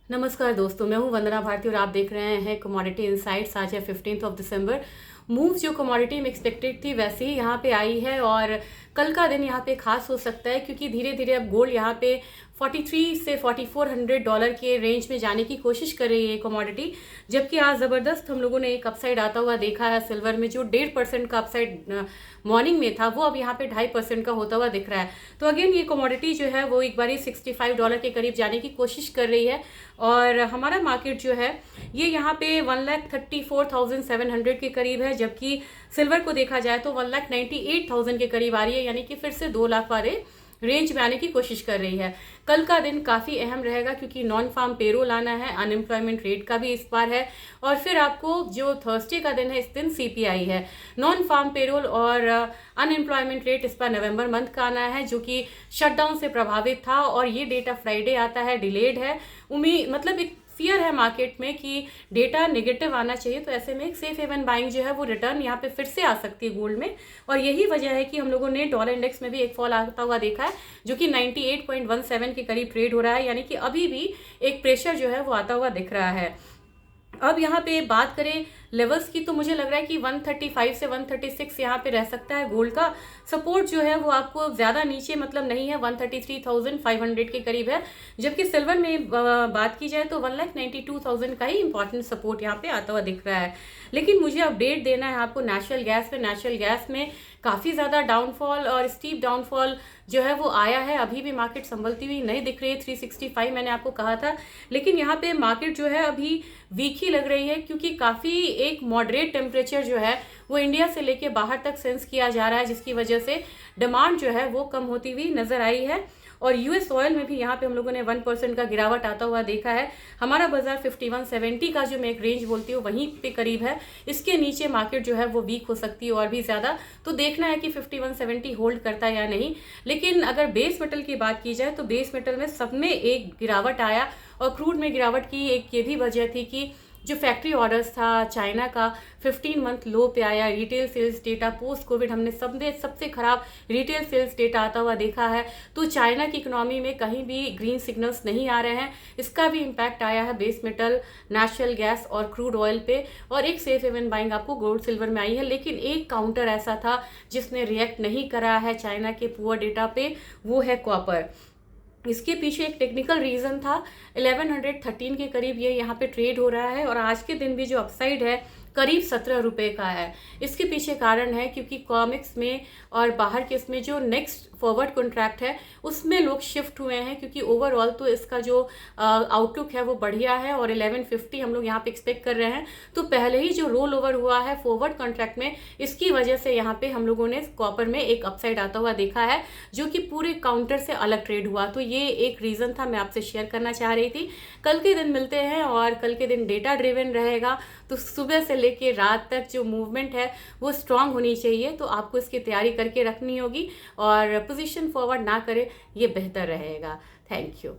नमस्कार दोस्तों, मैं हूं वंदना भारती और आप देख रहे हैं कमोडिटी इनसाइट्स। आज है 15 दिसंबर। मूव जो कमोडिटी में एक्सपेक्टेड थी वैसे ही यहाँ पे आई है और कल का दिन यहाँ पे खास हो सकता है क्योंकि धीरे धीरे अब गोल्ड यहाँ पे 43 से $4400 के रेंज में जाने की कोशिश कर रही है कमोडिटी। जबकि आज ज़बरदस्त हम लोगों ने एक अपसाइड आता हुआ देखा है सिल्वर में, जो 1.5% का अपसाइड मॉर्निंग में था वो अब यहाँ पे 2.5% का होता हुआ दिख रहा है। तो अगेन ये कमोडिटी जो है वो एक बारी $65 के करीब जाने की कोशिश कर रही है और हमारा मार्केट जो है ये यहाँ पे 1,34,700 के करीब है, जबकि सिल्वर को देखा जाए तो 1,98,000 के करीब आ रही है, यानी कि फिर से 2 लाख वाले रेंज में आने की कोशिश कर रही है। कल का दिन काफ़ी अहम रहेगा क्योंकि नॉन फार्म पेरोल आना है, अनएम्प्लॉयमेंट रेट का भी इस बार है और फिर आपको जो थर्सडे का दिन है इस दिन सीपीआई है। नॉन फार्म पेरोल और अनएम्प्लॉयमेंट रेट इस बार नवंबर मंथ का आना है जो कि शटडाउन से प्रभावित था और ये डेटा फ्राइडे आता है, डिलेड है। उम्मीद मतलब एक फियर है मार्केट में कि डेटा नेगेटिव आना चाहिए, तो ऐसे में एक सेफ हेवन बाइंग जो है वो रिटर्न यहाँ पे फिर से आ सकती है गोल्ड में। और यही वजह है कि हम लोगों ने डॉलर इंडेक्स में भी एक फॉल आता हुआ देखा है जो कि 98.17 के करीब ट्रेड हो रहा है, यानी कि अभी भी एक प्रेशर जो है वो आता हुआ दिख रहा है। अब यहाँ पे बात करें लेवल्स की तो मुझे लग रहा है कि 135 से 136 यहाँ पे रह सकता है गोल्ड का। सपोर्ट जो है वो आपको ज़्यादा नीचे मतलब नहीं है, 133,500 के करीब है। जबकि सिल्वर में बात की जाए तो 1,92,000 का ही इंपॉर्टेंट सपोर्ट यहाँ पे आता हुआ दिख रहा है। लेकिन मुझे अपडेट देना है आपको नेचुरल गैस पे। नेचुरल गैस में काफ़ी ज़्यादा डाउनफॉल और स्टीप डाउनफॉल जो है वो आया है। अभी भी मार्केट संभलती हुई नहीं दिख रही है, 365 मैंने आपको कहा था, लेकिन यहाँ पे मार्केट जो है अभी वीक ही लग रही है क्योंकि काफ़ी एक मॉडरेट टेम्परेचर जो है वो इंडिया से लेके बाहर तक सेंस किया जा रहा है, जिसकी वजह से डिमांड जो है वो कम होती हुई नजर आई है। और यूएस ऑयल में भी यहाँ पे हम लोगों ने 1% का गिरावट आता हुआ देखा है। हमारा बाजार 5170 का जो मैं एक रेंज बोलती हूँ वहीं पे करीब है, इसके नीचे मार्केट जो है वो वीक हो सकती है और भी ज़्यादा। तो देखना है कि 5170 होल्ड करता है या नहीं। लेकिन अगर बेस मेटल की बात की जाए तो बेस मेटल में सब में एक गिरावट आया और क्रूड में गिरावट की एक ये भी वजह थी कि जो फैक्ट्री ऑर्डर्स था चाइना का 15 मंथ लो पे आया। Retail sales data post COVID हमने सबसे खराब रिटेल सेल्स डेटा आता हुआ देखा है। तो चाइना की इकोनॉमी में कहीं भी ग्रीन सिग्नल्स नहीं आ रहे हैं, इसका भी इम्पैक्ट आया है बेस मेटल, नेचुरल गैस और क्रूड ऑयल पे। और एक सेफ हेवन बाइंग आपको गोल्ड सिल्वर में आई है, लेकिन एक काउंटर ऐसा था जिसने रिएक्ट नहीं करा है चाइना के पुअर डेटा पे, वो है कॉपर। इसके पीछे एक टेक्निकल रीज़न था, 1113 के करीब ये यहाँ पे ट्रेड हो रहा है और आज के दिन भी जो अपसाइड है करीब 17 रुपये का है। इसके पीछे कारण है क्योंकि कॉमिक्स में और बाहर के इसमें जो नेक्स्ट फॉरवर्ड कॉन्ट्रैक्ट है उसमें लोग शिफ्ट हुए हैं क्योंकि ओवरऑल तो इसका जो आउटलुक है वो बढ़िया है और 1150 हम लोग यहाँ पे एक्सपेक्ट कर रहे हैं। तो पहले ही जो रोल ओवर हुआ है फॉरवर्ड कॉन्ट्रैक्ट में, इसकी वजह से यहाँ पे हम लोगों ने कॉपर में एक अपसाइड आता हुआ देखा है जो कि पूरे काउंटर से अलग ट्रेड हुआ। तो ये एक रीज़न था, मैं आपसे शेयर करना चाह रही थी। कल के दिन मिलते हैं और कल के दिन डेटा ड्रिवन रहेगा, तो सुबह से लेके रात तक जो मूवमेंट है वो स्ट्रांग होनी चाहिए। तो आपको इसकी तैयारी करके रखनी होगी और पोजीशन फॉरवर्ड ना करें, ये बेहतर रहेगा। Thank you.